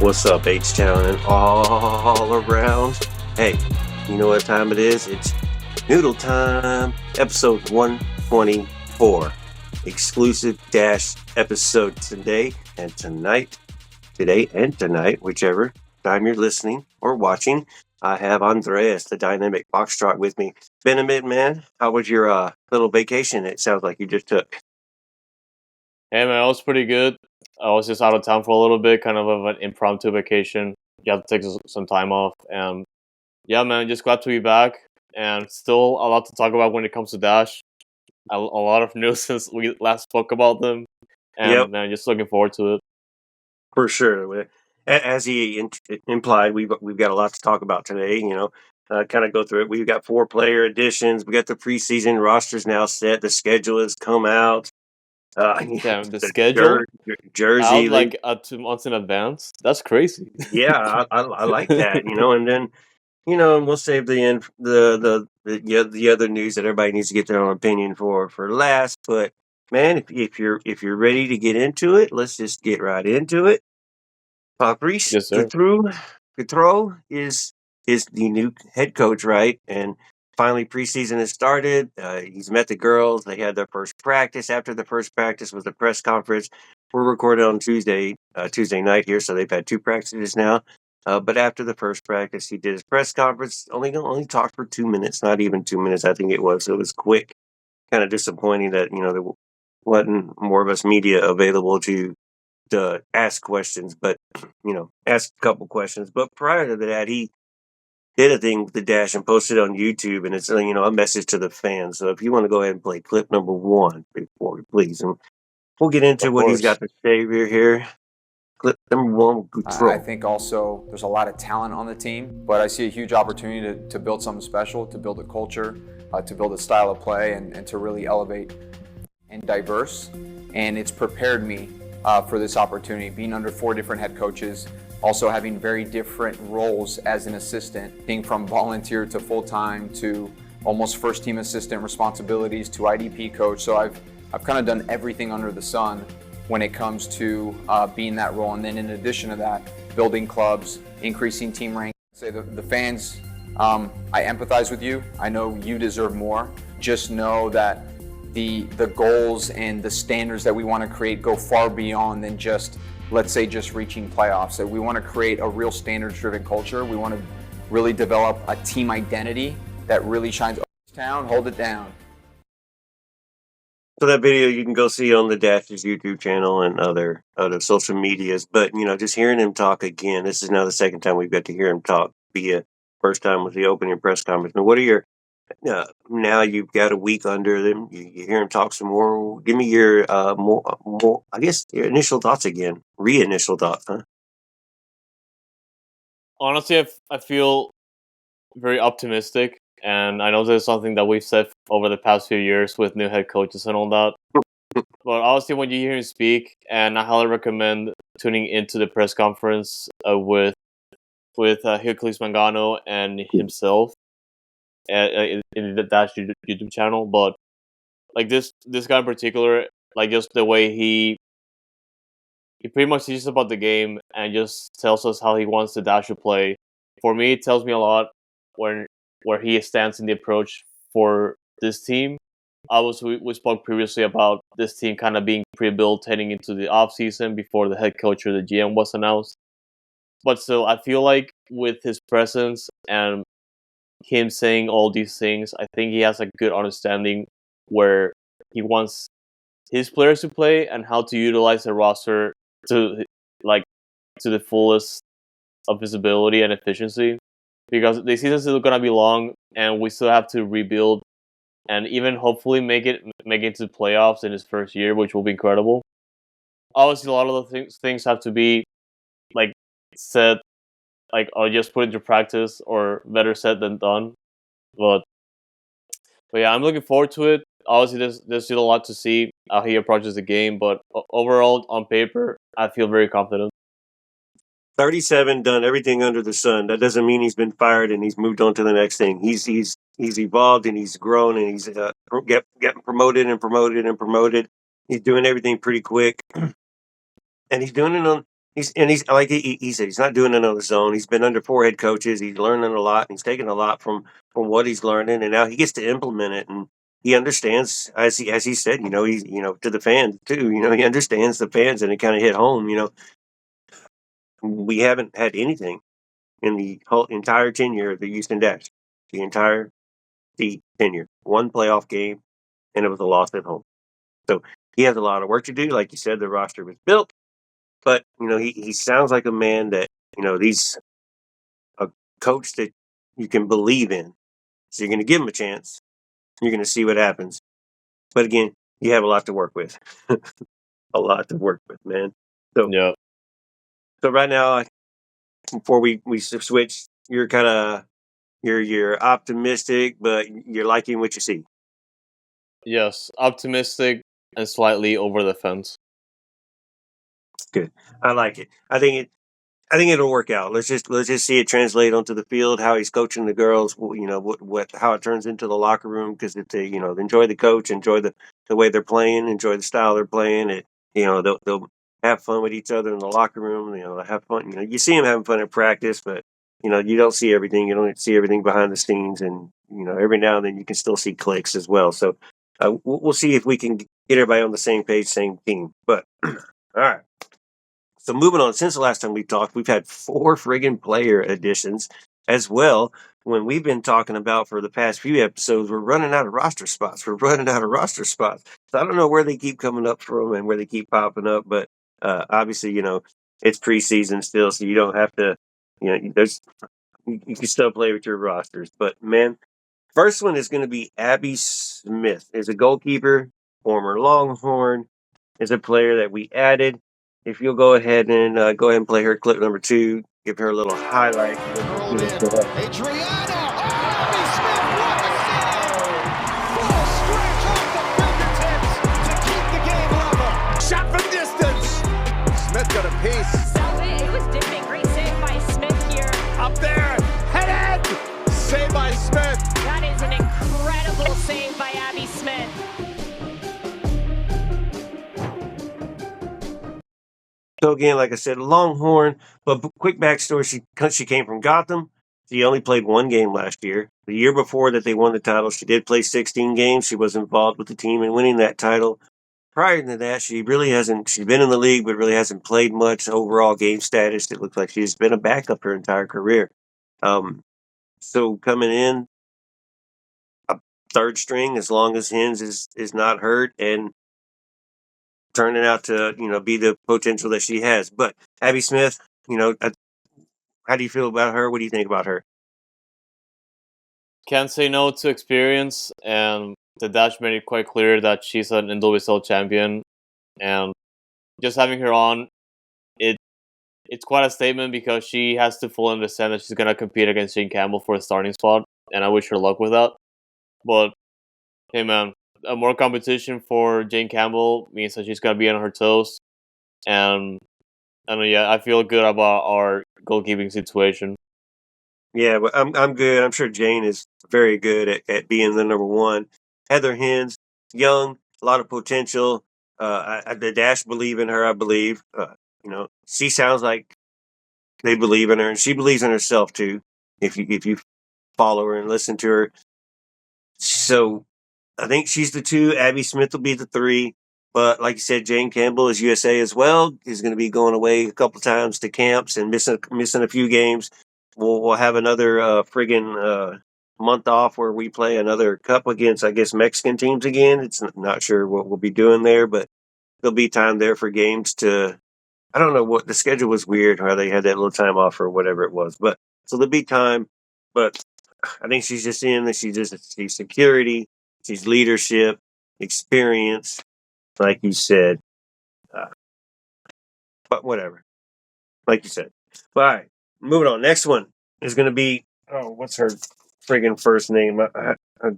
What's up, H-Town and all around? Hey, you know what time it is? It's Noodle Time, episode 124. Exclusive dash episode today and tonight, whichever time you're listening or watching. I have Andres, the dynamic Foxtrot, with me. Been a minute, man. How was your little vacation? It sounds like you just took. Hey man, it was pretty good. I was just out of town for a little bit, kind of an impromptu vacation. You have to take some time off, and yeah, man, just glad to be back. And still a lot to talk about when it comes to Dash. A lot of news since we last spoke about them, Yep, and man, just looking forward to it. for sure. As he implied, we've got a lot to talk about today. Kind of go through it. We've got 4 player additions. We got the preseason rosters now set. The schedule has come out. Damn, the The schedule jersey out link. like 2 months in advance. That's crazy. Yeah, I like that. And then and we'll save the end the other news that everybody needs to get their own opinion for last. But man, if you're ready to get into it, let's just get right into it. Fabrice Yes, sir. Gautrat is the new head coach, right? And finally, preseason has started. He's met the girls. They had their first practice. After the first practice was the press conference. We're recorded on Tuesday night here, so they've had 2 practices now. But after the first practice, he did his press conference. Only talked for 2 minutes, not even 2 minutes, I think it was. So it was quick. Kind of disappointing that there wasn't more of us media available to ask questions, but ask a couple questions. But prior to that, he did a thing with the Dash and posted on YouTube, and it's a message to the fans. So if you want to go ahead and play clip number 1 before we please, and we'll get into Of what he's got course. to say here. Clip number 1, I think also there's a lot of talent on the team, but I see a huge opportunity to build something special, to build a culture, to build a style of play, and to really elevate and diverse. And it's prepared me for this opportunity, being under 4 different head coaches, also having very different roles as an assistant, being from volunteer to full-time to almost first-team assistant responsibilities to IDP coach. So I've kind of done everything under the sun when it comes to being that role. And then in addition to that, building clubs, increasing team rank. Say the fans, I empathize with you. I know you deserve more. Just know that the goals and the standards that we want to create go far beyond than just, let's say, just reaching playoffs. So we want to create a real standards-driven culture. We want to really develop a team identity that really shines. Town, hold it down. So that video you can go see on the Dash's YouTube channel and other social medias. But just hearing him talk again, this is now the second time we've got to hear him talk. First time was the opening press conference. Now, what are your now you've got a week under them. You hear him talk some more. Give me your more. I guess your initial thoughts again. Reinitial thoughts, huh? Honestly, I feel very optimistic, and I know this is something that we've said over the past few years with new head coaches and all that. But obviously, when you hear him speak, and I highly recommend tuning into the press conference with Hercules Mangano and himself in the Dash YouTube channel. But like this guy in particular, like just the way he pretty much teaches about the game and just tells us how he wants the Dash to play. For me, it tells me a lot where he stands in the approach for this team. We spoke previously about this team kind of being pre-built heading into the offseason before the head coach or the GM was announced. But still, I feel like with his presence and him saying all these things, I think he has a good understanding where he wants his players to play and how to utilize the roster to the fullest of his ability and efficiency. Because the season's still gonna be long, and we still have to rebuild, and even hopefully make it to the playoffs in his first year, which will be incredible. Obviously, a lot of the things have to be like said, or just put into practice, or better said than done. But yeah, I'm looking forward to it. Obviously, there's still a lot to see how he approaches the game, but overall, on paper, I feel very confident. 37, done everything under the sun. That doesn't mean he's been fired and he's moved on to the next thing. He's evolved and he's grown and he's getting promoted and promoted and promoted. He's doing everything pretty quick, and he's doing it he's like he said, he's not doing it on his own. He's been under 4 head coaches. He's learning a lot. And he's taking a lot from what he's learning, and now he gets to implement it. And he understands, as he said, he's to the fans too. He understands the fans, and it kind of hit home. We haven't had anything in the whole entire tenure of the Houston Dash, the entire tenure, one playoff game, and it was a loss at home. So he has a lot of work to do. Like you said, the roster was built, but he sounds like a man that he's a coach that you can believe in. So you're going to give him a chance. You're going to see what happens. But again, you have a lot to work with. A lot to work with, man. So Yeah. So right now, before we switch, you're kind of you're optimistic, but you're liking what you see. Yes, optimistic and slightly over the fence. Good. I like it. I think it'll work out. Let's just see it translate onto the field. How he's coaching the girls. How it turns into the locker room, because if they enjoy the coach, enjoy the way they're playing, enjoy the style they're playing. They'll have fun with each other in the locker room. Have fun. You see them having fun in practice, but you don't see everything. You don't see everything behind the scenes, and every now and then you can still see clicks as well. So we'll see if we can get everybody on the same page, same team. But all right. So moving on, since the last time we talked, we've had 4 friggin' player additions as well. When we've been talking about for the past few episodes, we're running out of roster spots. So I don't know where they keep coming up from and where they keep popping up, but obviously, it's preseason still, so you don't have to, you can still play with your rosters. But man, first one is going to be Abby Smith. Is a goalkeeper, former Longhorn, is a player that we added. If you'll go ahead and play her clip number 2, give her a little highlight. Adriana! Abby Smith, what a save! Full stretch off the fingertips to keep the game level. Shot from distance. Smith got a piece. It was dipping. Great save by Smith here. Up there, headed. Save by Smith. That is an incredible save by Abby Smith. So again, like I said, Longhorn, but quick backstory, she came from Gotham. She only played 1 game last year. The year before that they won the title, she did play 16 games. She was involved with the team in winning that title. Prior to that, she's been in the league, but really hasn't played much overall game status. It looks like she's been a backup her entire career. So coming in, a 3rd string, as long as Hens is not hurt, and turning out to be the potential that she has. But Abby Smith, how do you feel about her? What do you think about her? Can't say no to experience, and the Dash made it quite clear that she's an NWSL champion, and just having her on, it's quite a statement, because she has to fully understand that she's gonna compete against Jane Campbell for a starting spot, and I wish her luck with that. But hey, man, more competition for Jane Campbell means that she's gonna be on her toes, and I feel good about our goalkeeping situation. Yeah, but I'm good. I'm sure Jane is very good at being the number 1. Heather Hens, young, a lot of potential. The Dash believe in her, I believe. She sounds like they believe in her, and she believes in herself too. If you follow her and listen to her, so I think she's the 2. Abby Smith will be the 3. But like you said, Jane Campbell is USA as well. Is going to be going away a couple times to camps and missing a few games. We'll have another friggin' month off where we play another cup against, I guess, Mexican teams again. It's not sure what we'll be doing there, but there'll be time there for games to. I don't know what the schedule was weird, how they had that little time off or whatever it was, but so there'll be time. But I think she's just in that she's security, she's leadership, experience, like you said. But whatever, like you said. All right, moving on. Next one is going to be what's her friggin' first name?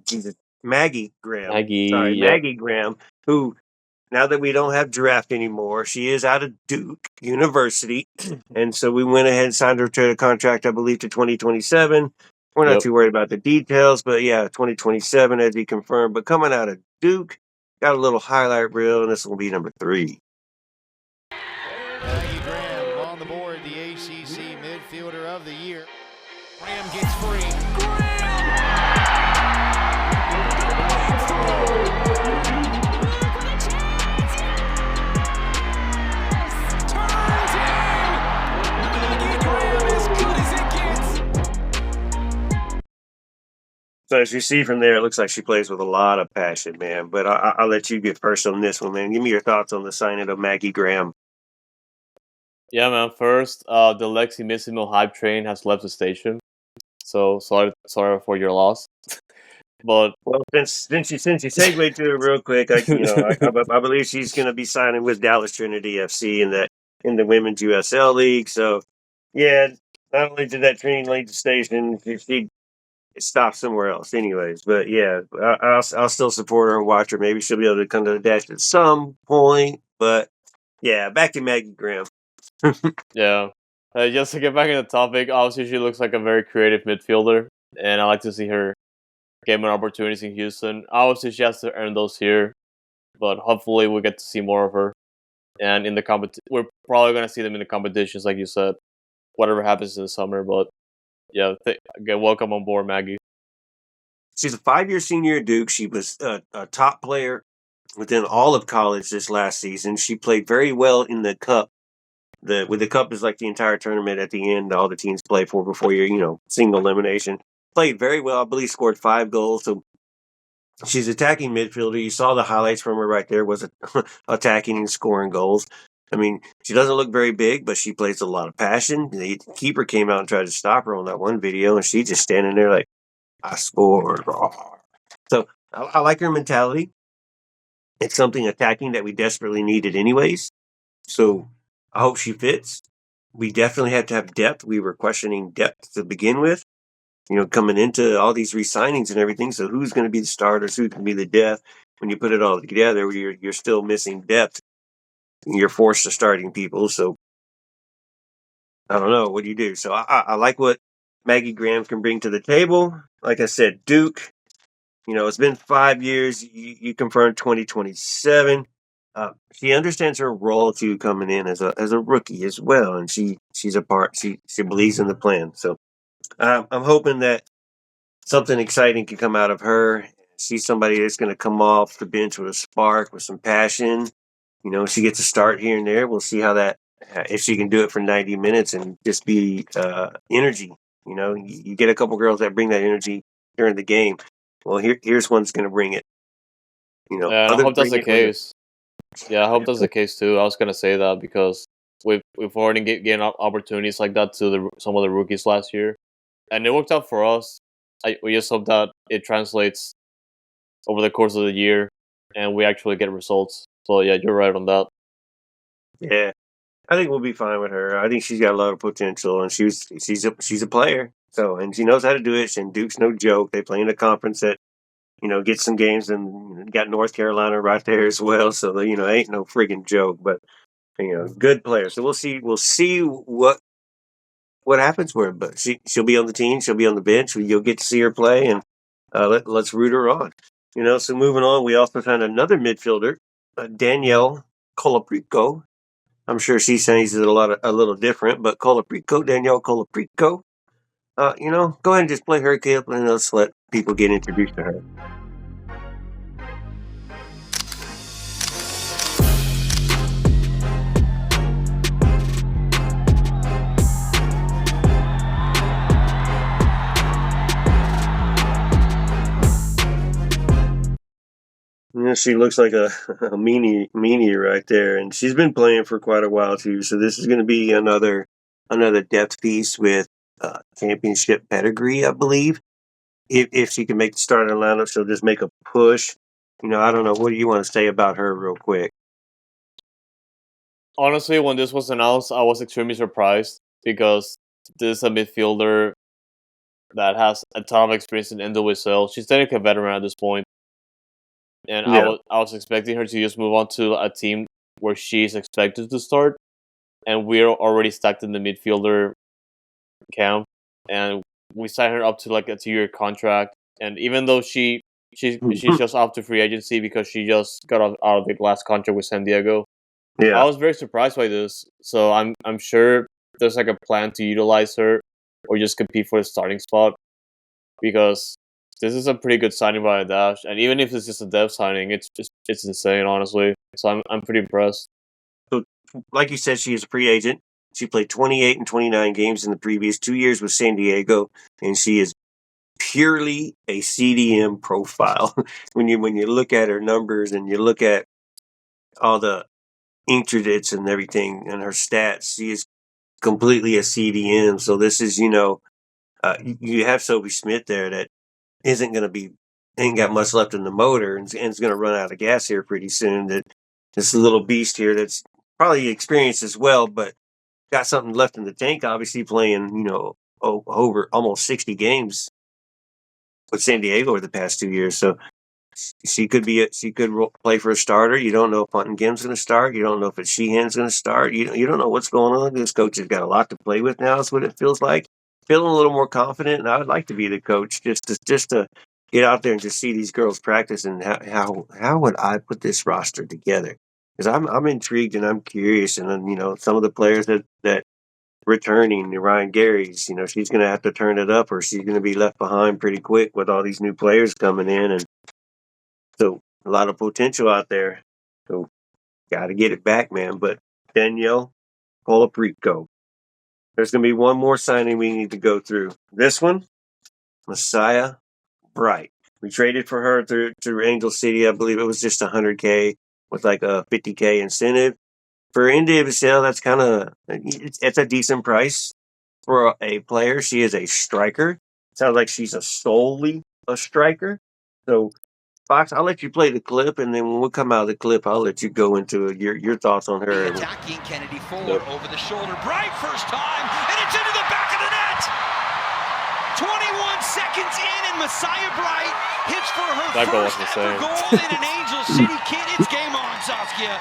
Jesus, Maggie Graham. Maggie Graham, who, now that we don't have draft anymore, she is out of Duke University. And so we went ahead and signed her to a contract, I believe, to 2027. We're not too worried about the details, but yeah, 2027 as he confirmed. But coming out of Duke, got a little highlight reel, and this will be number 3. Maggie Graham, long year. Graham gets free. So as you see from there, it looks like she plays with a lot of passion, man. But I'll let you get first on this one, man. Give me your thoughts on the signing of Maggie Graham. Yeah, man. First, the Lexi Missimo hype train has left the station. So sorry for your loss. But Well, since you segued to it real quick, I believe she's going to be signing with Dallas Trinity FC in the Women's USL League. So yeah, not only did that train leave the station, she stopped somewhere else, anyways. But yeah, I'll still support her and watch her. Maybe she'll be able to come to the dash at some point. But yeah, back to Maggie Graham. yeah, just to get back in the topic, obviously she looks like a very creative midfielder, and I like to see her get more opportunities in Houston. Obviously, she has to earn those here, but hopefully we get to see more of her. And in the we're probably going to see them in the competitions, like you said, whatever happens in the summer. But yeah, welcome on board, Maggie. She's a 5-year senior at Duke. She was a top player within all of college this last season. She played very well in the Cup. The Cup is like the entire tournament at the end, all the teams play for before you're, single elimination. Played very well. I believe scored 5 goals. So she's attacking midfielder. You saw the highlights from her right there was attacking and scoring goals. I mean, she doesn't look very big, but she plays a lot of passion. The keeper came out and tried to stop her on that one video, and she's just standing there like, I scored. So I like her mentality. It's something attacking that we desperately needed anyways. So I hope she fits. We definitely have to have depth. We were questioning depth to begin with, coming into all these re-signings and everything. So who's going to be the starters? Who's going to be the depth? When you put it all together, you're still missing depth. You're forced to starting people. So I don't know. What do you do? So I like what Maggie Graham can bring to the table. Like I said, Duke, it's been 5 years. You confirmed 2027. She understands her role too, coming in as a rookie as well, and she's a part. She believes in the plan. So I'm hoping that something exciting can come out of her. She's somebody that's going to come off the bench with a spark, with some passion. She gets a start here and there. We'll see how that if she can do it for 90 minutes and just be energy. You get a couple girls that bring that energy during the game. Well, here's one's going to bring it. Yeah, and I hope that's the case. Yeah, I hope that's the case too. I was gonna say that because we've already getting opportunities like that to some of the rookies last year, and it worked out for us. We just hope that it translates over the course of the year, and we actually get results. So yeah, you're right on that. Yeah, I think we'll be fine with her. I think she's got a lot of potential, and she's a player. So, and she knows how to do it. And Duke's no joke. They play in a conference that get some games, and got North Carolina right there as well. So, ain't no friggin' joke. But good player. So we'll see. We'll see what happens for her. But she'll be on the team. She'll be on the bench. You'll get to see her play, and let's root her on. So moving on, we also found another midfielder, Danielle Colaprico. I'm sure she says it a little different, but Danielle Colaprico. Go ahead and just play her clip, and let's let people get introduced to her. She looks like a meanie right there, and she's been playing for quite a while too. So this is going to be another depth piece with championship pedigree, I believe. If she can make the starting lineup, she'll just make a push. I don't know. What do you want to say about her, real quick? Honestly, when this was announced, I was extremely surprised because this is a midfielder that has a ton of experience in NWSL. She's technically a veteran at this point. And yeah. I was expecting her to just move on to a team where she's expected to start. And we're already stacked in the midfielder camp. And we signed her up to like a 2-year contract. And even though she's just off to free agency because she just got out of the last contract with San Diego. Yeah. I was very surprised by this. So I'm sure there's like a plan to utilize her or just compete for the starting spot, because this is a pretty good signing by Dash, and even if it's just a dev signing, it's insane, honestly. So I'm pretty impressed. So, like you said, she is a free agent. She played 28 and 29 games in the previous 2 years with San Diego, and she is purely a CDM profile. when you look at her numbers and you look at all the interdits and everything and her stats, she is completely a CDM. So this is, you have Sophie Smith there that ain't got much left in the motor and is going to run out of gas here pretty soon. That this little beast here that's probably experienced as well, but got something left in the tank, obviously playing, over almost 60 games with San Diego over the past 2 years. So she could play for a starter. You don't know if Huntington Kim's going to start. You don't know if it's Sheehan's going to start. You don't know what's going on. This coach has got a lot to play with now. That's what it feels like. Feeling a little more confident, and I would like to be the coach just to get out there and just see these girls practice and how would I put this roster together? Because I'm intrigued and I'm curious, and then, some of the players that returning, Ryan Gary's, she's going to have to turn it up, or she's going to be left behind pretty quick with all these new players coming in, and so a lot of potential out there. So got to get it back, man. But Danielle Colaprico. There's going to be one more signing we need to go through. This one, Messiah Bright. We traded for her through Angel City. I believe it was just $100K with like a $50K incentive. For NWSL, that's kind of it's a decent price for a player. She is a striker. Sounds like she's solely a striker. So, Fox, I'll let you play the clip, and then when we come out of the clip, I'll let you go into your thoughts on her. Attacking Kennedy forward over the shoulder. Bright first time, and it's into the back of the net. 21 seconds in, and Messiah Bright hits for her first ever goal in an Angel City kit. It's game on, Saskia.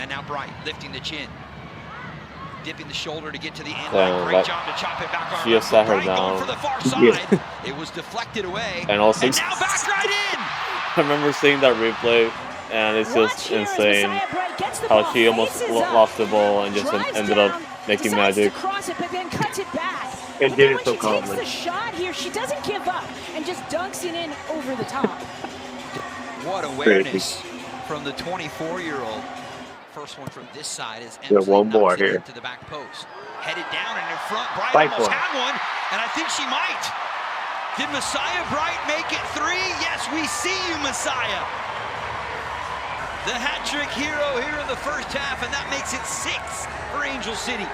And now Bright lifting the chin. Dipping the shoulder to get to the end line. Great job to chop it back on. She just sat her down. Going for the far side. It was deflected away. And also, and now back right in. I remember seeing that replay, and it's just insane how she almost lost the ball and just ended up making magic. And did it so calmly. She takes the shot here. She doesn't give up and just dunks it in over the top. What awareness from the 24-year-old. First one from this side is one more here to the back post. Headed down and in front. Bright almost had one, and I think she might. Did Messiah Bright make it 3? Yes, we see you, Messiah. The hat-trick hero here in the first half, and that makes it 6 for Angel City.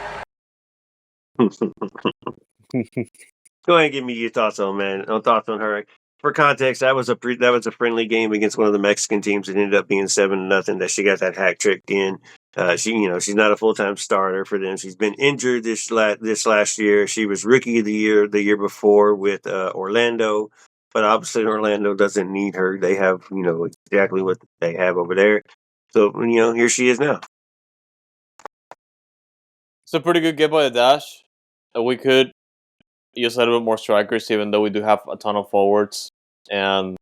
Go ahead and give me your thoughts on her. For context, that was a friendly game against one of the Mexican teams. It ended up being 7-0 that she got that hack tricked in. She's not a full-time starter for them. She's been injured this last year. She was rookie of the year before with Orlando, but obviously Orlando doesn't need her. They have exactly what they have over there. So here she is now. It's a pretty good get by the Dash. We could use a little bit more strikers, even though we do have a ton of forwards. And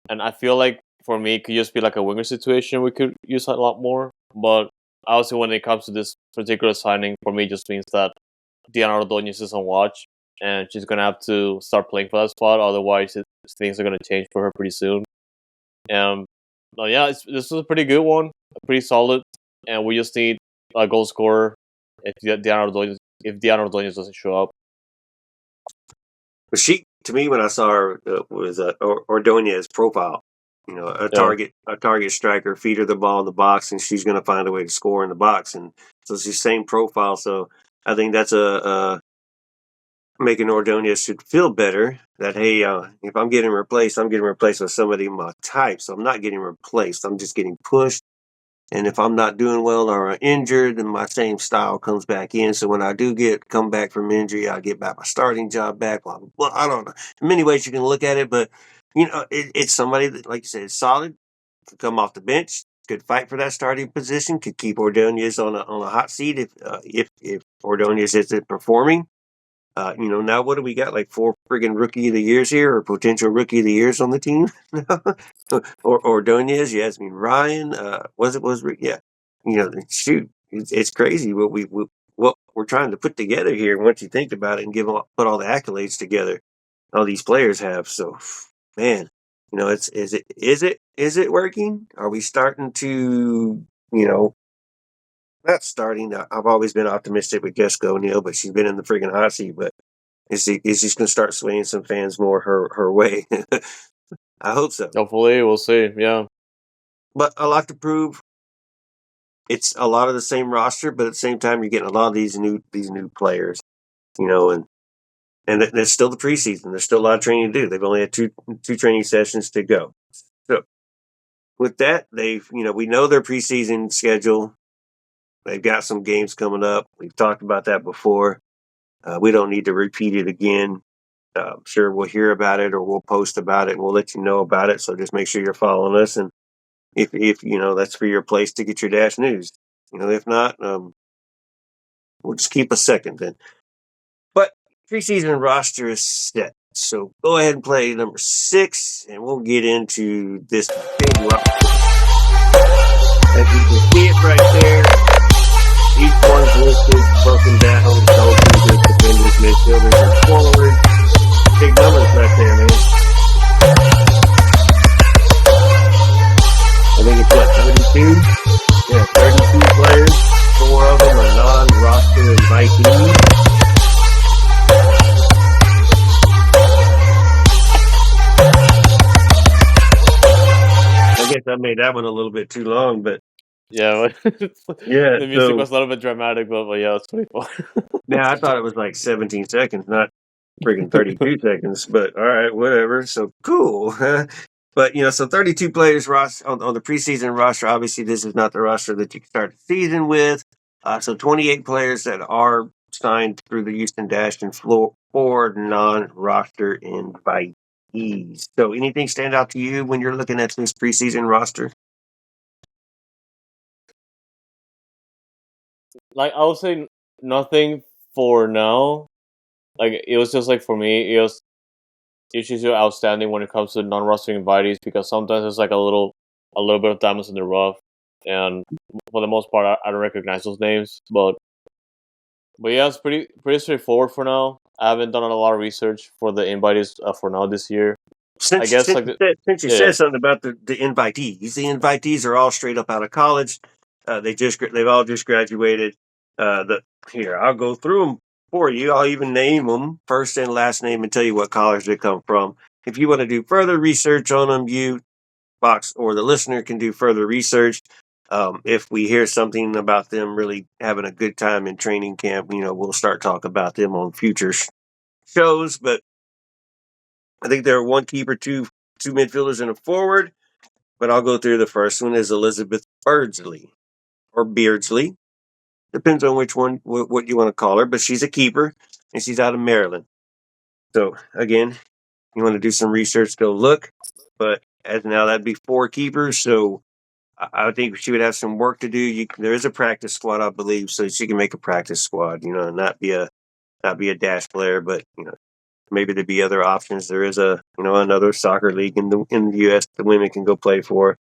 I feel like for me, it could just be like a winger situation we could use a lot more. But obviously, when it comes to this particular signing, for me, it just means that Diana Ordóñez is on watch, and she's going to have to start playing for that spot. Otherwise, things are going to change for her pretty soon. This was a pretty good one, pretty solid. And we just need a goal scorer if Diana Ordóñez doesn't show up. She, to me, when I saw her, was Ordóñez profile. A target striker, feed her the ball in the box, and she's going to find a way to score in the box. And so it's the same profile. So I think that's making Ordóñez should feel better that, hey, if I'm getting replaced with somebody my type. So I'm not getting replaced. I'm just getting pushed. And if I'm not doing well or injured, then my same style comes back in. So when I do come back from injury, I get back my starting job back. Well, I don't know. In many ways you can look at it, but it's somebody that, like you said, is solid, could come off the bench, could fight for that starting position, could keep Ordóñez on a hot seat if Ordóñez isn't performing. Now what do we got? Like 4 friggin' rookie of the years here, or potential rookie of the years on the team? or Ordóñez, Yasmin Ryan, shoot. it's crazy what we're trying to put together here. Once you think about it and put all the accolades together, all these players have. So, man, is it working? Are we starting to, not starting? I've always been optimistic with Jessica O'Neill, but she's been in the freaking hot seat. But is she going to start swaying some fans more her way? I hope so. Hopefully, we'll see. Yeah. But a lot to prove. It's a lot of the same roster, but at the same time, you're getting a lot of these new players, and there's still the preseason. There's still a lot of training to do. They've only had two training sessions to go. So with that, we know their preseason schedule. They've got some games coming up. We've talked about that before. We don't need to repeat it again. I'm sure we'll hear about it or we'll post about it and we'll let you know about it. So just make sure you're following us. And if that's for your place to get your Dash news. If not, we'll just keep a second then. But preseason roster is set. So go ahead and play number 6 and we'll get into this big roster. As you can see it right there. Each one's listed, broken down, goalkeepers, defenders, midfielders, and forwards. Big numbers right there, man. I think it's 32? Yeah, 32 players. 4 of them are non-roster invitees. I guess I made that one a little bit too long, but yeah. Yeah, the music was a little bit dramatic, but yeah, it's pretty fun. Now I thought it was like 17 seconds, not freaking 32 seconds. But all right, whatever. So cool. But so 32 players roster on the preseason roster. Obviously, this is not the roster that you can start the season with. So 28 players that are signed through the Houston Dash and 4 non-roster invitees. So anything stand out to you when you're looking at this preseason roster? Like, I would say nothing for now. Like, it was just like, for me, it's just outstanding when it comes to non-roster invitees, because sometimes it's like a little bit of diamonds in the rough, and for the most part, I don't recognize those names. But yeah, it's pretty straightforward for now. I haven't done a lot of research for the invitees for now this year. Since you said something about the invitees are all straight up out of college. They've all just graduated. I'll go through them for you. I'll even name them first and last name and tell you what college they come from. If you want to do further research on them, you, Fox, or the listener can do further research. If we hear something about them really having a good time in training camp, we'll start talking about them on future shows. But I think there are 1 keeper, 2 midfielders, and a forward. But I'll go through. The first one is Elizabeth Beardsley, or Beardsley. Depends on which one, what you want to call her. But she's a keeper, and she's out of Maryland. So, again, you want to do some research, go look. But as now, that'd be 4 keepers. So I think she would have some work to do. There is a practice squad, I believe, so she can make a practice squad, and not be a Dash player, but, maybe there'd be other options. There is another soccer league in the U.S. the women can go play for.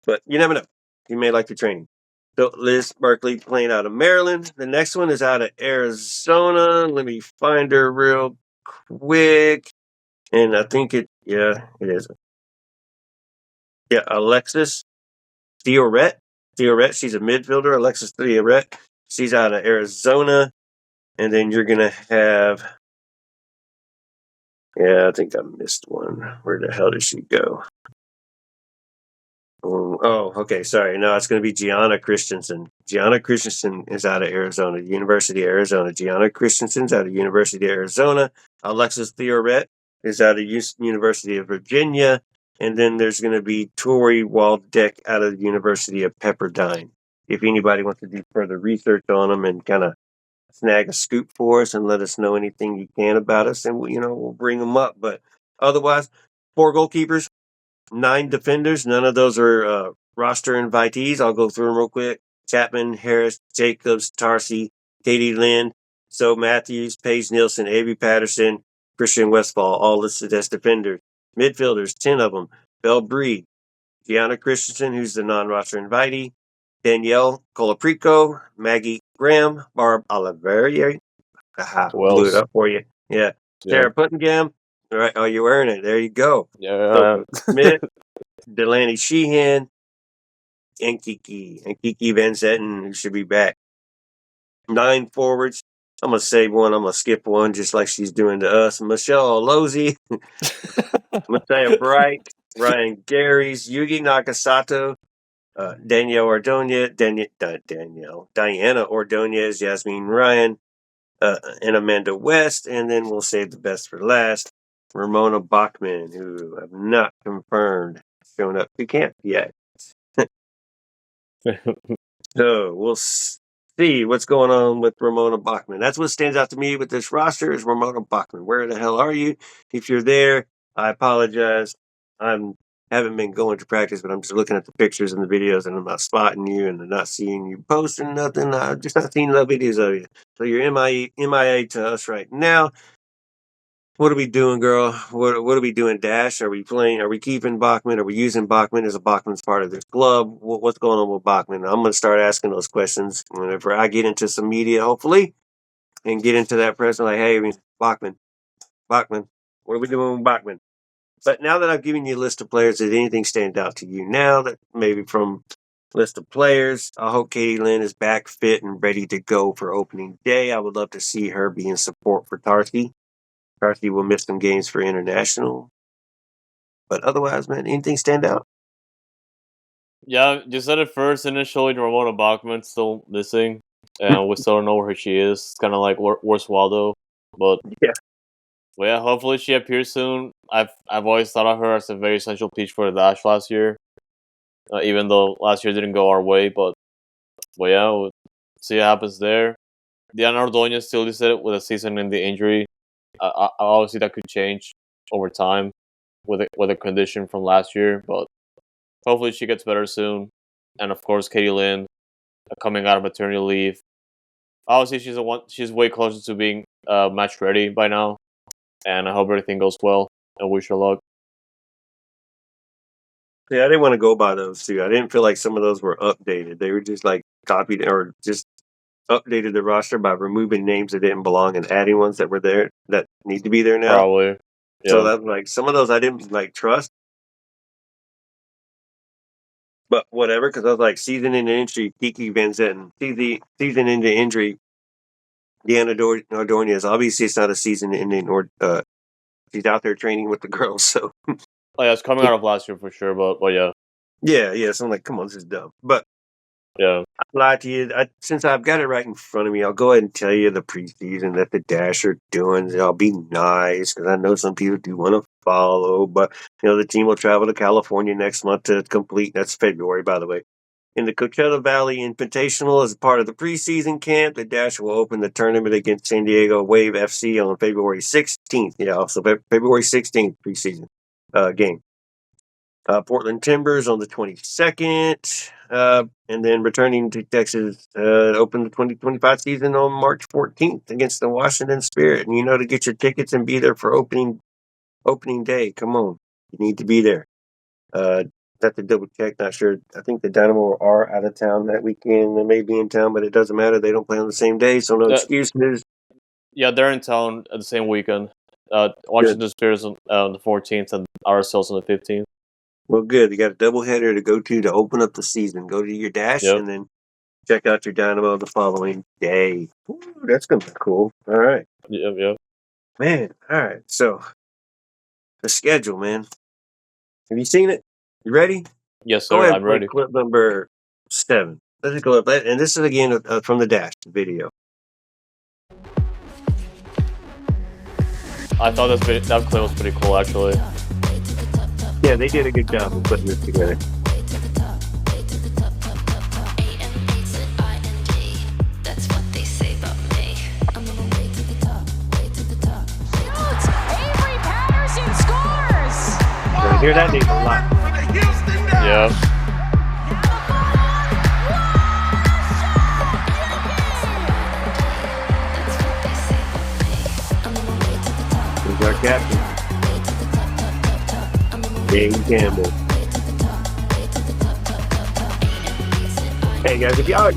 But you never know. You may like the training. So Liz Berkeley playing out of Maryland. The next one is out of Arizona. Let me find her real quick. And I think it is. Yeah, Alexis Theoret. She's a midfielder. Alexis Theoret. She's out of Arizona. And then you're going to have... Yeah, I think I missed one. Where the hell did she go? Oh, okay. Sorry. No, it's going to be Gianna Christensen. Gianna Christensen is out of Arizona, University of Arizona. Gianna Christensen's out of University of Arizona. Alexis Theoret is out of University of Virginia. And then there's going to be Tori Waldeck out of the University of Pepperdine. If anybody wants to do further research on them and kind of snag a scoop for us and let us know anything you can about us, and we'll bring them up. But otherwise, 4 goalkeepers, 9 defenders. None of those are roster invitees. I'll go through them real quick. Chapman, Harris, Jacobs, Tarsi, Katie Lynn, So Matthews, Paige Nielsen, Avery Patterson, Christian Westfall, all listed as defenders. Midfielders, 10 of them. Belle Bree, Gianna Christensen, who's the non-roster invitee, Danielle Colaprico, Maggie Graham, Barb Oliveri. Aha, blew it else? up for you. Yeah. Sarah Puttingham. All right. Oh, you're wearing it. There you go. Yeah. Smith, Delaney Sheehan, and Kiki Van Zetten, who should be back. 9 forwards. I'm going to save one. I'm going to skip one, just like she's doing to us. Michelle Olozi, Messiah Bright, Ryan Garys, Yugi Nakasato, Diana Ordonez, Yasmin Ryan, and Amanda West. And then we'll save the best for last. Ramona Bachman, who have not confirmed shown up to camp yet. So we'll see what's going on with Ramona Bachman. That's what stands out to me with this roster is Ramona Bachman. Where the hell are you? If you're there, I apologize. I haven't been going to practice, but I'm just looking at the pictures and the videos, and I'm not spotting you, and I'm not seeing you post or nothing. I'm just not seeing the videos of you. So you're MIA to us right now. What are we doing, girl? What are we doing, Dash? Are we playing? Are we keeping Bachman? Are we using Bachman as a Bachman's part of this club? What's going on with Bachman? I'm going to start asking those questions whenever I get into some media, hopefully, and get into that press. Like, hey, Bachman, what are we doing with Bachman? But now that I've given you a list of players, did anything stand out to you now that maybe from list of players? I hope Katie Lynn is back fit and ready to go for opening day. I would love to see her be in support for Tarsi. Tarsi will miss some games for international. But otherwise, man, anything stand out? Yeah, you said it first. Initially, Ramona Bachman still missing, and we still don't know where she is. It's kind of like where's Waldo, but yeah, hopefully she appears soon. I've always thought of her as a very essential piece for the Dash last year, even though last year didn't go our way. But yeah, we'll see what happens there. Diana Ordonez still listed with a season-ending injury. Obviously, that could change over time with a condition from last year, but hopefully she gets better soon. And of course, Katie Lynn coming out of maternity leave. Obviously, she's way closer to being match ready by now, and I hope everything goes well. And wish her luck. Yeah, I didn't want to go by those two. I didn't feel like some of those were updated. They were just like copied or just updated the roster by removing names that didn't belong and adding ones that were there that need to be there now. Probably. Yeah. So that like some of those I didn't like trust. But whatever, because I was like season into injury, Kiki Van Zetten. Season into injury, Deanna Ordonez. Obviously, it's not a season ending or she's out there training with the girls. So yeah, it's coming out of last year for sure. But yeah. Yeah. So I'm like, come on, this is dumb. But yeah, I'll lie to you. Since I've got it right in front of me, I'll go ahead and tell you the preseason that the Dash are doing. I'll be nice because I know some people do want to follow. But the team will travel to California next month to complete. That's February, by the way. In the Coachella Valley Invitational as part of the preseason camp, the Dash will open the tournament against San Diego Wave FC on February 16th. Yeah, so February 16th preseason game. Portland Timbers on the 22nd. And then returning to Texas open the 2025 season on March 14th against the Washington Spirit. And to get your tickets and be there for opening day. Come on. You need to be there. Have to double check. Not sure. I think the Dynamo are out of town that weekend. They may be in town, but it doesn't matter. They don't play on the same day, so no excuses. Yeah, they're in town at the same weekend. Washington Spirit on the 14th and ourselves on the 15th. Well, good. You got a doubleheader to go to open up the season. Go to your Dash and then check out your Dynamo the following day. Ooh, that's going to be cool. All right. Yep. Man, all right. So, the schedule, man. Have you seen it? You ready? Yes, sir. Go ahead I'm ready. Clip number 7. Let's go up. And this is again from the Dash video. I thought that clip was pretty cool, actually. Yeah, they did a good job of putting this together. I hear that name a lot. Yeah. He's our captain. Dave Campbell. Hey guys, if y'all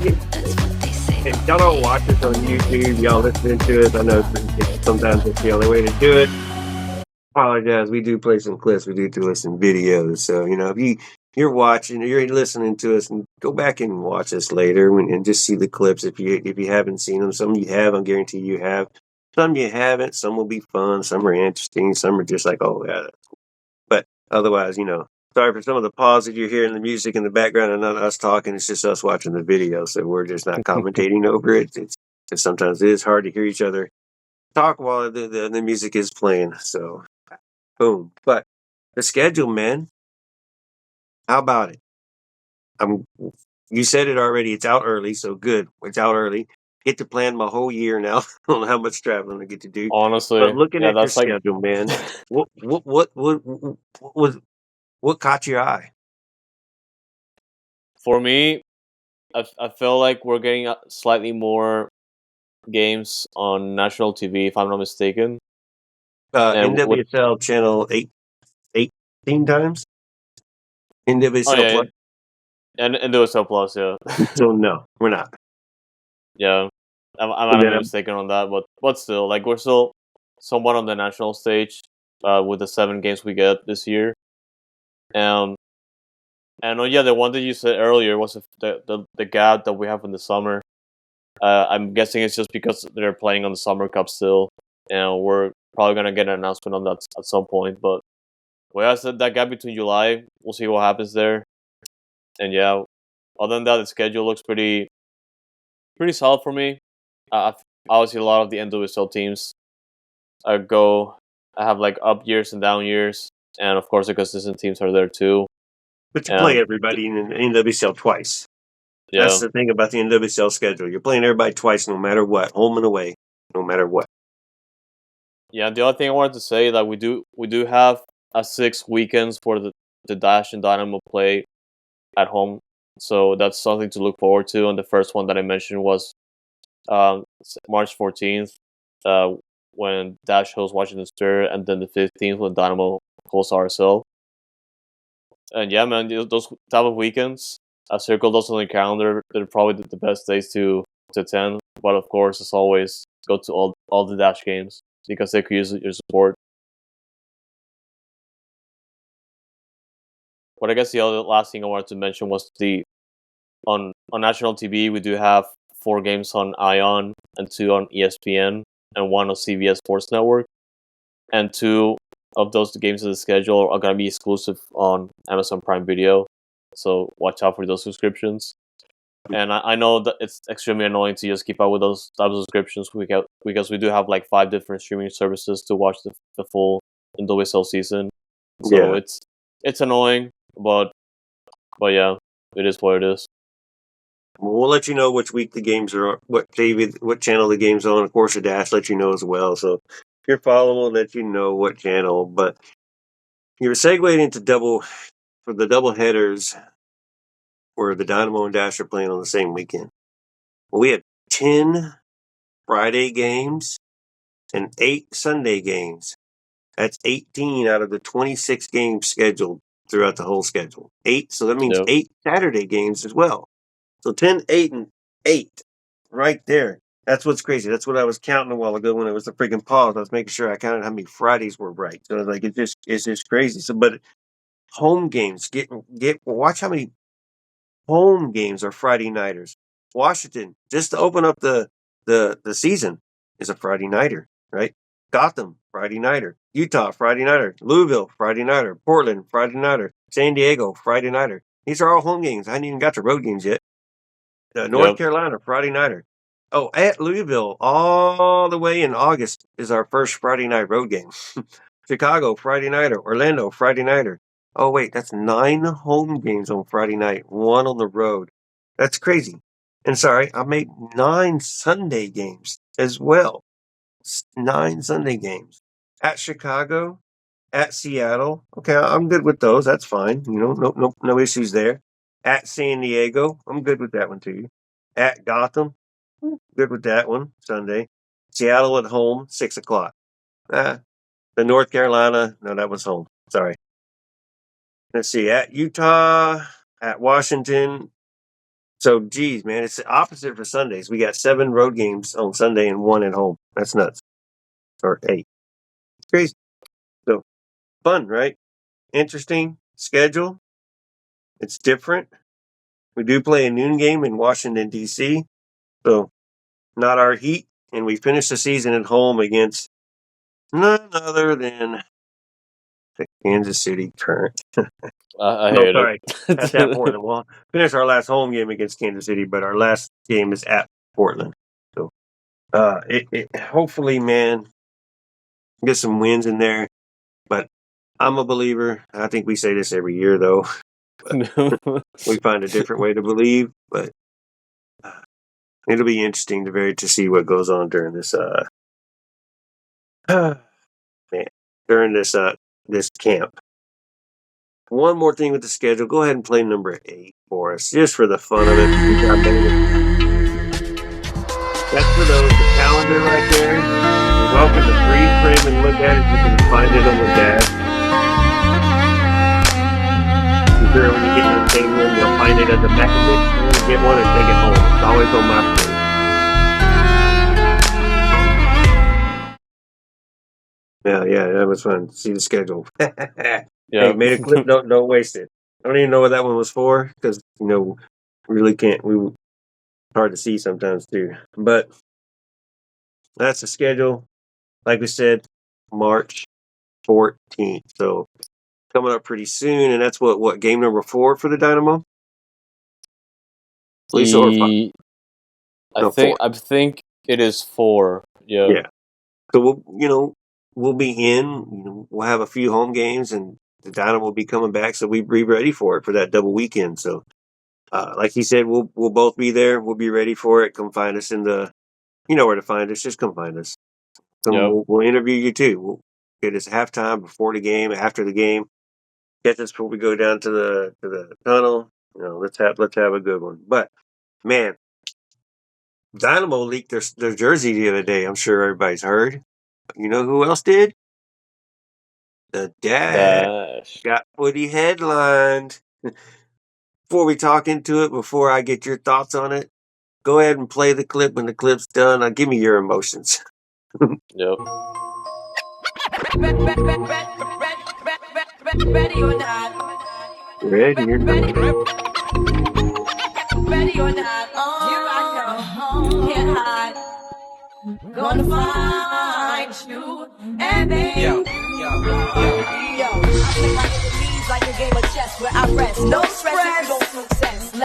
don't watch this on YouTube, y'all listening to it, I know sometimes it's the only way to do it. Apologize. We do play some clips. We do listen videos. So, if you're watching, you're listening to us, and go back and watch us later and just see the clips if you haven't seen them. Some you have, I guarantee you have. Some you haven't. Some will be fun. Some are interesting. Some are just like, oh yeah. But otherwise, sorry for some of the pause that you're hearing the music in the background and not us talking. It's just us watching the video, so we're just not commentating over it. It's sometimes it is hard to hear each other talk while the music is playing. So. Boom. But the schedule, man. How about it? You said it already. It's out early, so good. It's out early. Get to plan my whole year now on how much traveling I get to do. Honestly, But looking at your that's like schedule, man, what caught your eye? for me. I feel like we're getting slightly more games on national TV, if I'm not mistaken. And NWSL channel 18 times. NWSL Plus. and NWSL Plus, yeah. So no, we're not. Yeah, I might be mistaken on that, but still, like we're still somewhat on the national stage with the 7 games we get this year. And the one that you said earlier was the gap that we have in the summer. I'm guessing it's just because they're playing on the Summer Cup still, and we're probably gonna get an announcement on that at some point. But I said that gap between July, we'll see what happens there. And yeah, other than that, the schedule looks pretty solid for me. Obviously, a lot of the NWSL teams have like up years and down years, and of course, the consistent teams are there too. But you play everybody in NWSL twice. Yeah. That's the thing about the NWSL schedule. You're playing everybody twice, no matter what, home and away, no matter what. Yeah, the other thing I wanted to say that we do have 6 weekends for the Dash and Dynamo play at home, so that's something to look forward to. And the first one that I mentioned was March 14th, when Dash hosts Washington Spirit, and then the 15th when Dynamo hosts RSL. And yeah, man, those type of weekends, I circled those on the calendar. They're probably the best days to attend. But of course, as always, go to all the Dash games because they could use your support. But I guess the other last thing I wanted to mention was on national TV we do have 4 games on ION and 2 on ESPN and 1 on CBS Sports Network, and 2 of those games of the schedule are gonna be exclusive on Amazon Prime Video. So watch out for those subscriptions. And I know that it's extremely annoying to just keep up with those types of subscriptions because we do have like 5 different streaming services to watch the full NWSL season. So it's annoying, but yeah, it is what it is. We'll let you know which week the games are, what channel the game's on. Of course, the Dash let you know as well. So if you're following, we'll let you know what channel. But you're segued into the double headers where the Dynamo and Dash are playing on the same weekend. Well, we have 10 Friday games and 8 Sunday games. That's 18 out of the 26 games scheduled throughout the whole schedule. 8, so that means 8 Saturday games as well. So 10, 8, and 8 right there. That's what's crazy. That's what I was counting a while ago when it was the freaking pause. I was making sure I counted how many Fridays were right. So like it's just crazy. So but home games, watch how many home games are Friday nighters. Washington, just to open up the season, is a Friday nighter, right? Gotham, Friday nighter. Utah, Friday nighter. Louisville, Friday nighter. Portland, Friday nighter. San Diego, Friday nighter. These are all home games. I haven't even got to road games yet. North Carolina, Friday nighter. Oh, at Louisville, all the way in August is our first Friday night road game. Chicago, Friday nighter. Orlando, Friday nighter. Oh, wait, that's 9 home games on Friday night, 1 on the road. That's crazy. And sorry, I made 9 Sunday games as well. 9 Sunday games. At Chicago, at Seattle. Okay, I'm good with those. That's fine. No issues there. At San Diego, I'm good with that one too. At Gotham, good with that one. Sunday. Seattle at home, 6 o'clock. The North Carolina, no, that was home. Sorry. Let's see. At Utah, at Washington, So, geez, man, it's the opposite for Sundays. We got 7 road games on Sunday and 1 at home. That's nuts. Or 8. It's crazy. So, fun, right? Interesting schedule. It's different. We do play a noon game in Washington, D.C., so not our heat. And we finish the season at home against none other than the Kansas City Current. I No, hate sorry. it. That's at Portland. We'll finish our last home game against Kansas City, but our last game is at Portland. So, hopefully, man, get some wins in there. But I'm a believer. I think we say this every year, though. We find a different way to believe, but it'll be interesting to see what goes on during this this camp. One more thing with the schedule. Go ahead and play number 8 for us, just for the fun of it. That's for the calendar right there. You're welcome to freeze frame and look at it. You can find it on the dash. I'm sure when you get to the stadium, you'll find it at the back of it. You get one and take it home. It's always on my phone. Yeah, that was fun. See the schedule. Yeah. Hey, made a clip. Don't waste it. I don't even know what that one was for because really can't. Hard to see sometimes too. But that's the schedule. Like we said, March 14th. So coming up pretty soon, and that's what game number 4 for the Dynamo. Lisa or 5? No, 4. I think it is 4. Yeah. Yeah. So we'll be in. We'll have a few home games, and the Dynamo will be coming back, so we'll be ready for it for that double weekend. So, like he said, we'll both be there. We'll be ready for it. Come find us you know where to find us. Just come find us. We'll interview you too. We'll get us halftime, before the game, after the game. Get us before we go down to the tunnel. Let's have a good one. But man, Dynamo leaked their jersey the other day. I'm sure everybody's heard. You know who else did? The Dash got footy headlined. Before we talk into it, before I get your thoughts on it, go ahead and play the clip. When the clip's done, give me your emotions. Yep. Ready or not? Ready or not? Ready or not? Here I come. Can't hide. Gonna find you and then yo. I play my enemies like a game of chess where I rest. No stress if you don't make sense.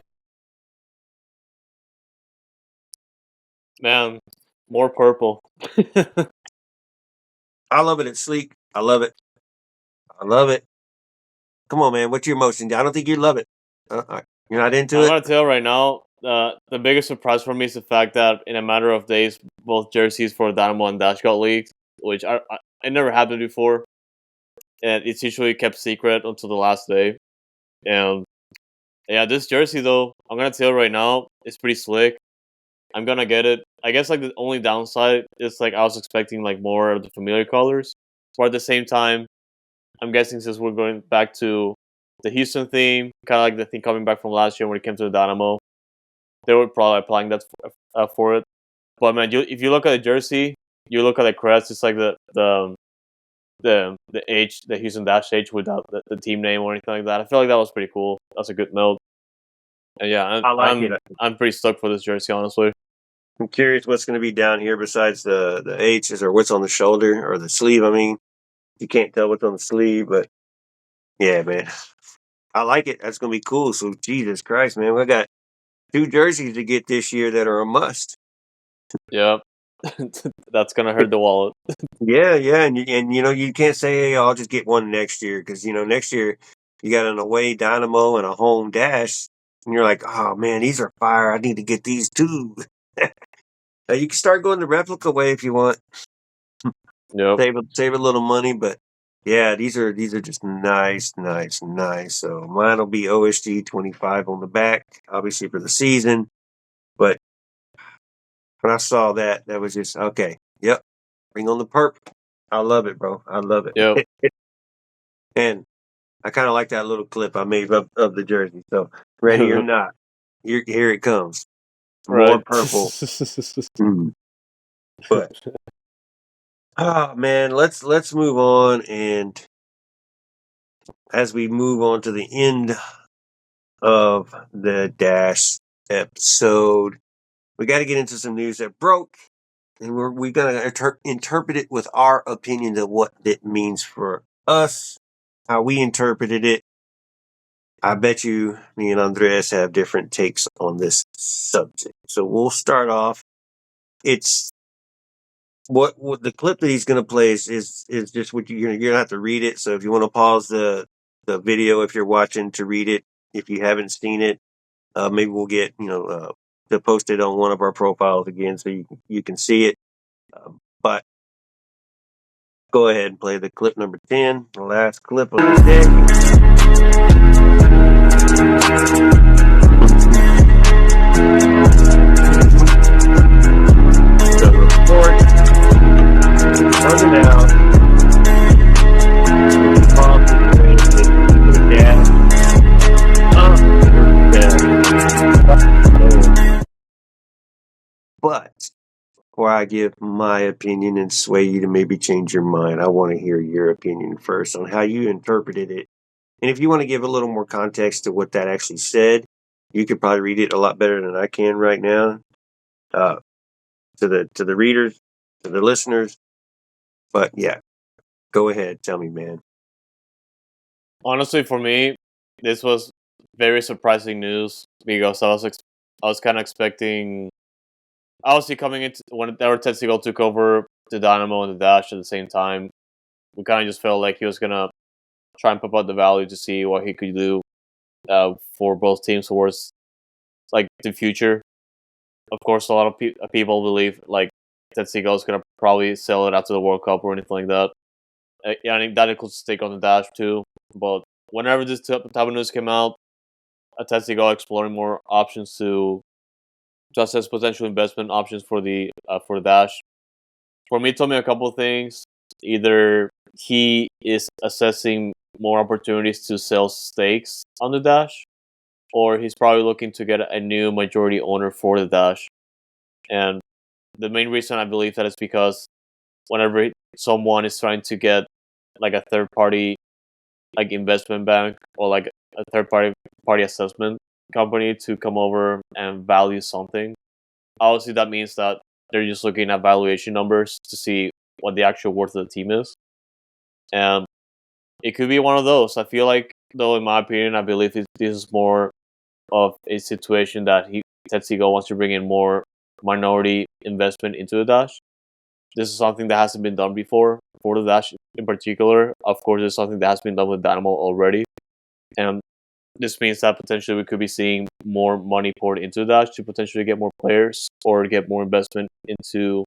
Man, more purple. I love it. It's sleek. I love it. Come on, man. What's your emotion? I don't think you love it. You're not into I'm it? gonna tell right now, the biggest surprise for me is the fact that in a matter of days, both jerseys for Dynamo and Dash got leaked, which it never happened before, and it's usually kept secret until the last day. And yeah, this jersey though, I'm gonna tell you right now, it's pretty slick. I'm gonna get it. I guess like the only downside is like I was expecting like more of the familiar colors, but at the same time, I'm guessing since we're going back to the Houston theme, kind of like the thing coming back from last year when it came to the Dynamo, they were probably applying that for it. But man, if you look at the jersey, you look at the crest, it's like the H, the Houston Dash H without the team name or anything like that. I feel like that was pretty cool. That's a good note. And yeah, I like it. I'm pretty stoked for this jersey, honestly. I'm curious what's going to be down here besides the H's, or what's on the shoulder or the sleeve. I mean, you can't tell what's on the sleeve, but yeah, man, I like it. That's going to be cool. So Jesus Christ, man, we got 2 jerseys to get this year that are a must. Yep. That's gonna hurt the wallet. Yeah, and you can't say, hey, I'll just get one next year, because next year you got an away Dynamo and a home Dash, and you're like, oh man, these are fire. I need to get these too. You can start going the replica way if you want. Yep. Save a little money, but yeah, these are just nice. So mine will be OSG 25 on the back, obviously for the season. But when I saw that was just okay. Yep, bring on the perp. I love it, bro. I love it. Yep. And I kind of like that little clip I made of the jersey. So ready or not, here it comes. Right. More purple. But man, let's move on, and as we move on to the end of the Dash episode, we got to get into some news that broke, and we're gonna interpret it with our opinion of what it means for us, how we interpreted it. I bet you me and Andres have different takes on this subject. So we'll start off. It's what the clip that he's going to play is just what you're going to have to read it. So if you want to pause the video if you're watching to read it, if you haven't seen it, maybe we'll get to post it on one of our profiles again so you can see it. But go ahead and play the clip number 10, the last clip of the day. The report coming out. But before I give my opinion and sway you to maybe change your mind, I want to hear your opinion first on how you interpreted it. And if you want to give a little more context to what that actually said, you could probably read it a lot better than I can right now. To the readers, to the listeners. But yeah, go ahead, tell me, man. Honestly, for me, this was very surprising news because I was kind of expecting. Obviously, coming into when Tetsugo took over the Dynamo and the Dash at the same time, we kind of just felt like he was gonna try and pump out the value to see what he could do for both teams towards like the future. Of course, a lot of people believe like Tetsugo is gonna probably sell it after the World Cup or anything like that. Yeah, I think that includes stake on the Dash too. But whenever this type of news came out, Tetsugo exploring more options to just as potential investment options for the Dash. For me, it told me a couple of things. Either he is assessing more opportunities to sell stakes on the Dash, or he's probably looking to get a new majority owner for the Dash. And the main reason I believe that is because whenever someone is trying to get like a third party like investment bank or like a third party assessment company to come over and value something, obviously that means that they're just looking at valuation numbers to see what the actual worth of the team is. And it could be one of those. I feel like, though, in my opinion, I believe this is more of a situation that Tetsugo wants to bring in more minority investment into the Dash. This is something that hasn't been done before for the Dash in particular. Of course, it's something that has been done with Dynamo already. And this means that potentially we could be seeing more money poured into the Dash to potentially get more players or get more investment into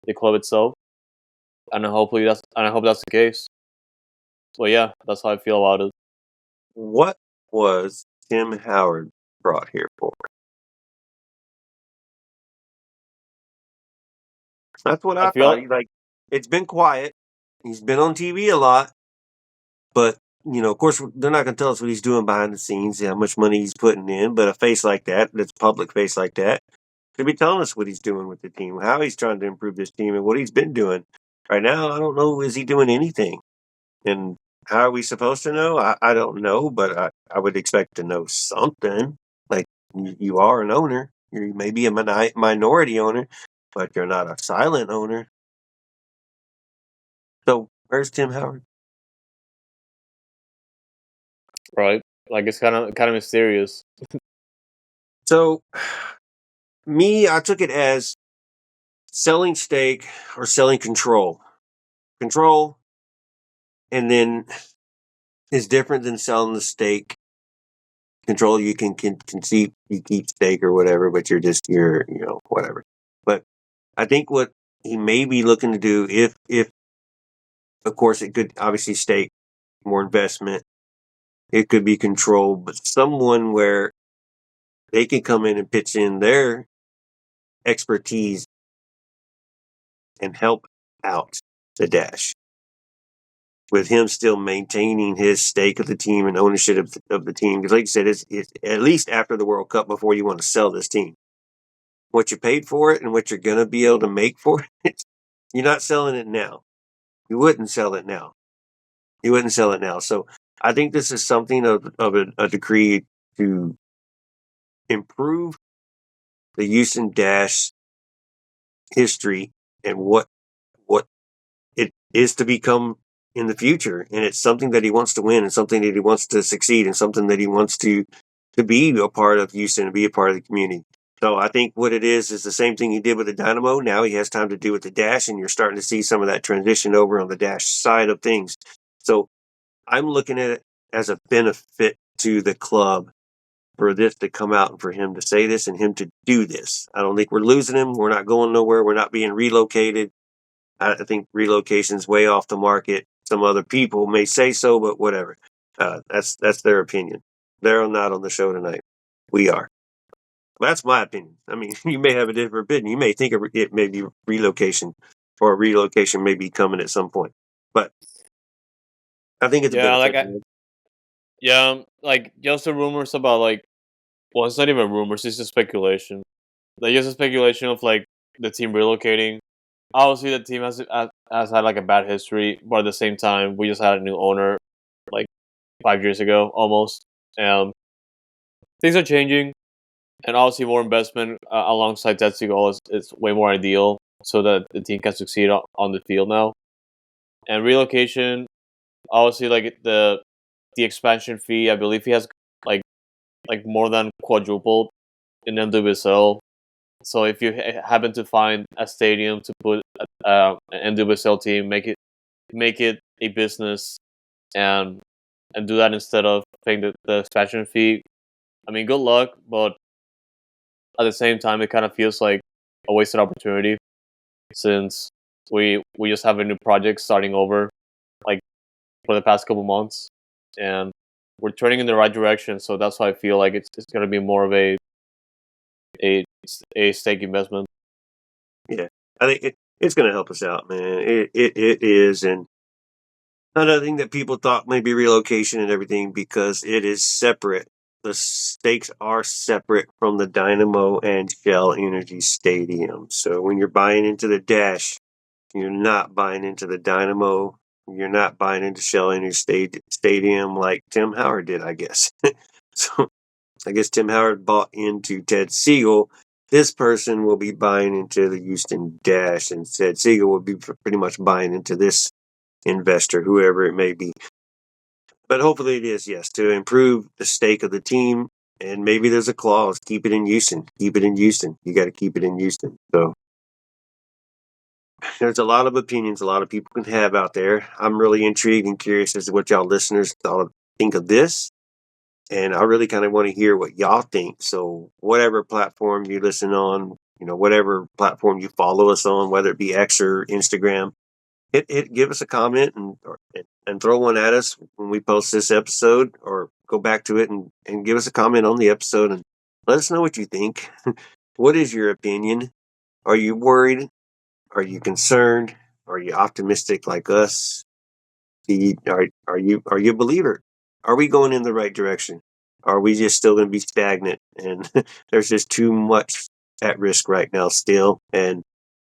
the club itself. And I hope that's the case. But yeah, that's how I feel about it. What was Tim Howard brought here for? That's what I thought. Like, it's been quiet. He's been on TV a lot, but of course, they're not going to tell us what he's doing behind the scenes, how much money he's putting in. But a face like that's a public face like that, could be telling us what he's doing with the team, how he's trying to improve this team, and what he's been doing. Right now, I don't know. Is he doing anything? And how are we supposed to know? I don't know, but I would expect to know something. Like, you are an owner. You may be a minority owner, but you're not a silent owner. So where's Tim Howard? Right. Like, it's kind of mysterious. So, I took it as selling stake or selling control. Control, and then is different than selling the stake. Control, you can keep stake or whatever, but you're whatever. But I think what he may be looking to do, if of course it could obviously stake more investment, it could be control, but someone where they can come in and pitch in their expertise and help out the Dash. with him still maintaining his stake of the team and ownership of the team. Because like you said, it's at least after the World Cup before you want to sell this team. What you paid for it and what you're going to be able to make for it, you're not selling it now. You wouldn't sell it now. You wouldn't sell it now. So I think this is something of a degree to improve the Houston Dash history and what it is to become in the future. And it's something that he wants to win and something that he wants to succeed and something that he wants to be a part of Houston and be a part of the community. So I think what it is the same thing he did with the Dynamo. Now he has time to do with the Dash, and you're starting to see some of that transition over on the Dash side of things. So I'm looking at it as a benefit to the club for this to come out and for him to say this and him to do this. I don't think we're losing him. We're not going nowhere. We're not being relocated. I think relocation's way off the market. Some other people may say so, but whatever. That's their opinion. They're not on the show tonight. We are. That's my opinion. I mean, you may have a different opinion. You may think it may be relocation, or relocation may be coming at some point. But I think it's a benefit. Like just the rumors about well, it's not even rumors. It's just speculation. Like just a speculation of like the team relocating. Obviously, the team has had like a bad history, but at the same time, we just had a new owner like 5 years ago almost. Things are changing. And obviously, more investment alongside Tetsuya goal is way more ideal, so that the team can succeed on the field now. And relocation, obviously, like the expansion fee, I believe he has like more than quadrupled in NWSL. So if you happen to find a stadium to put an NWSL team, make it a business, and do that instead of paying the expansion fee. I mean, good luck, but at the same time, it kind of feels like a wasted opportunity since we just have a new project starting over, like for the past couple months, and we're turning in the right direction. So that's why I feel like it's going to be more of a stake investment. Yeah, I think it's going to help us out, man. It is, and another thing that people thought may be relocation and everything because it is separate. The stakes are separate from the Dynamo and Shell Energy Stadium. So when you're buying into the Dash, you're not buying into the Dynamo. You're not buying into Shell Energy Stadium like Tim Howard did, I guess. So I guess Tim Howard bought into Ted Siegel. This person will be buying into the Houston Dash, and Ted Siegel will be pretty much buying into this investor, whoever it may be. But hopefully it is, yes, to improve the stake of the team. And maybe there's a clause, keep it in Houston. Keep it in Houston. You got to keep it in Houston. So there's a lot of opinions a lot of people can have out there. I'm really intrigued and curious as to what y'all listeners all think of this. And I really kind of want to hear what y'all think. So whatever platform you listen on, whatever platform you follow us on, whether it be X or Instagram, give us a comment and throw one at us when we post this episode, or go back to it and give us a comment on the episode and let us know what you think. What is your opinion? Are you worried? Are you concerned? Are you optimistic like us? Are you a believer? Are we going in the right direction? Are we just still going to be stagnant? And there's just too much at risk right now still, and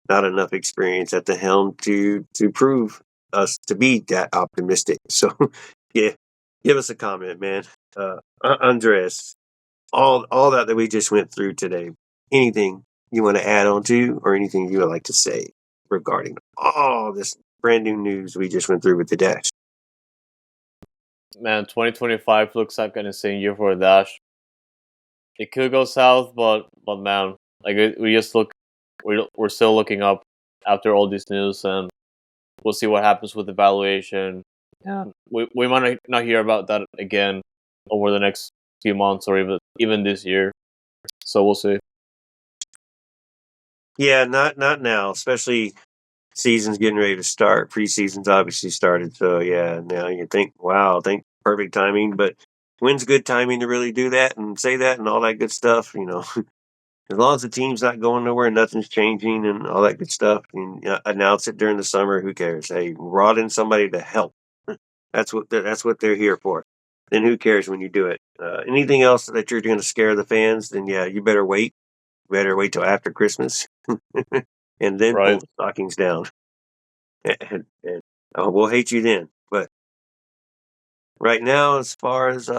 not enough experience at the helm to prove us to be that optimistic. So, yeah, give us a comment, man. Andres, all that we just went through today, anything you want to add on to, or anything you would like to say regarding all this brand new news we just went through with the Dash? Man, 2025 looks like an insane year for the Dash. It could go south, but man, like we're still looking up after all this news, and we'll see what happens with the valuation. Yeah, we might not hear about that again over the next few months or even this year. So we'll see. Yeah, not now, especially season's getting ready to start. Preseason's obviously started, so yeah, now you think, wow, perfect timing, but when's good timing to really do that and say that and all that good stuff, as long as the team's not going nowhere, nothing's changing and all that good stuff, and announce it during the summer, who cares? Hey, brought in somebody to help. That's what they're here for. Then who cares when you do it? Anything else that you're going to scare the fans, then yeah, you better wait. Better wait till after Christmas, and then pull Right. the stockings down. And we'll hate you then. But right now, as far as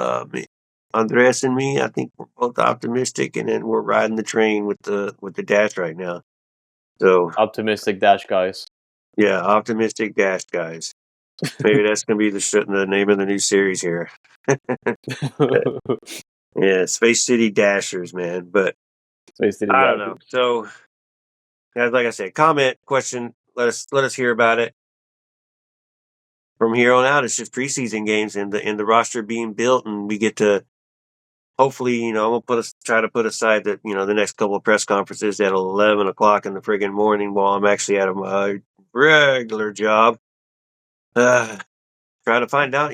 Andres and me, I think we're both optimistic, and then we're riding the train with the dash right now. So Optimistic dash guys. yeah, optimistic dash guys. Maybe that's gonna be the name of the new series here. Yeah, Space City Dashers, man. But Space City I don't Dashers. know. So, guys, like I said, comment, question. Let us hear about it. From here on out, it's just preseason games and the roster being built, and we get to hopefully, I'm gonna try to put aside the the next couple of press conferences at 11 o'clock in the friggin' morning while I'm actually at my regular job. Try to find out,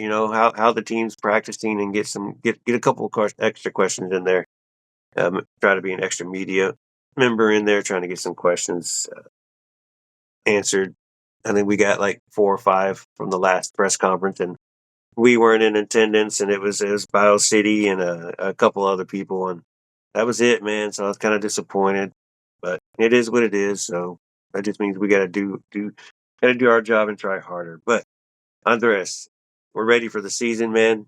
how the team's practicing and get a couple of extra questions in there. Try to be an extra media member in there, trying to get some questions answered. I think we got like 4 or 5 from the last press conference, and we weren't in attendance, and it was Bio City and a couple other people, and that was it, man. So I was kind of disappointed, but it is what it is. So that just means we got to do our job and try harder. But Andres, we're ready for the season, man.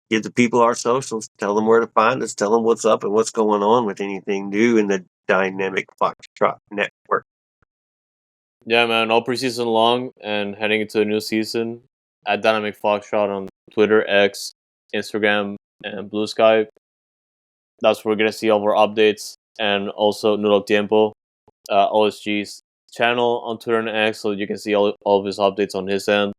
Give the people our socials. Tell them where to find us. Tell them what's up and what's going on with anything new in the dynamic Foxtrot network. Yeah, man. All preseason long and heading into a new season at Dynamic Foxtrot on Twitter, X, Instagram, and Blue Sky. That's where we're gonna see all of our updates, and also Noodle Tiempo, OSG's channel on Twitter and X, so you can see all of his updates on his end.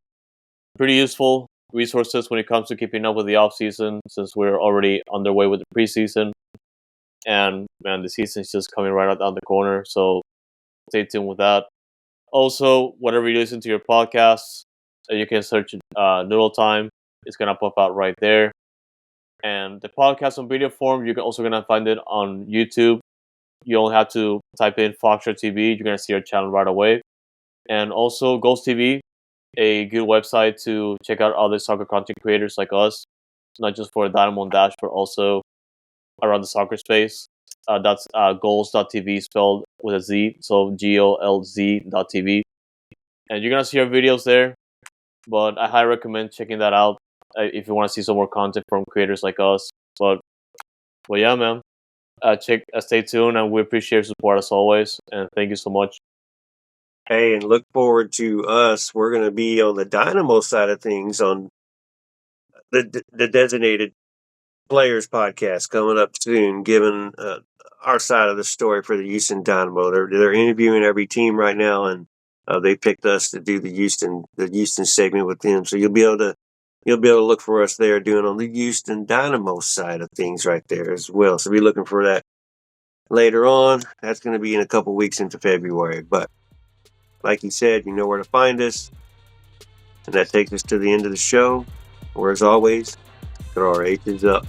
Pretty useful resources when it comes to keeping up with the off season, since we're already underway with the preseason. And man, the season's just coming right out down the corner, so stay tuned with that. Also, whenever you listen to your podcasts, you can search Noodle Time. It's gonna pop out right there. And the podcast on video form, you're also gonna find it on YouTube. You only have to type in Foxtrot TV. You're gonna see our channel right away. And also Ghost TV, a good website to check out other soccer content creators like us, not just for Dynamo and Dash, but also around the soccer space. That's goals.tv spelled with a Z, so GOLZ.tv. And you're going to see our videos there, but I highly recommend checking that out if you want to see some more content from creators like us. But yeah, man, stay tuned, and we appreciate your support as always, and thank you so much. Hey, and look forward to us. We're going to be on the Dynamo side of things on the Designated Players podcast coming up soon, giving our side of the story for the Houston Dynamo. They're interviewing every team right now, and they picked us to do the Houston segment with them. So you'll be able to look for us there doing on the Houston Dynamo side of things right there as well. So be looking for that later on. That's going to be in a couple weeks into February. But like you said, you know where to find us. And that takes us to the end of the show, where as always, throw our H's up.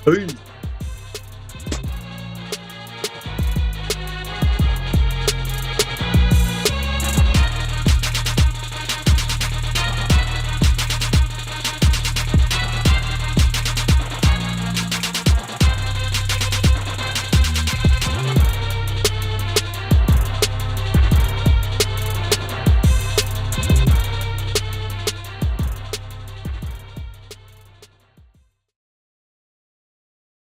Peace.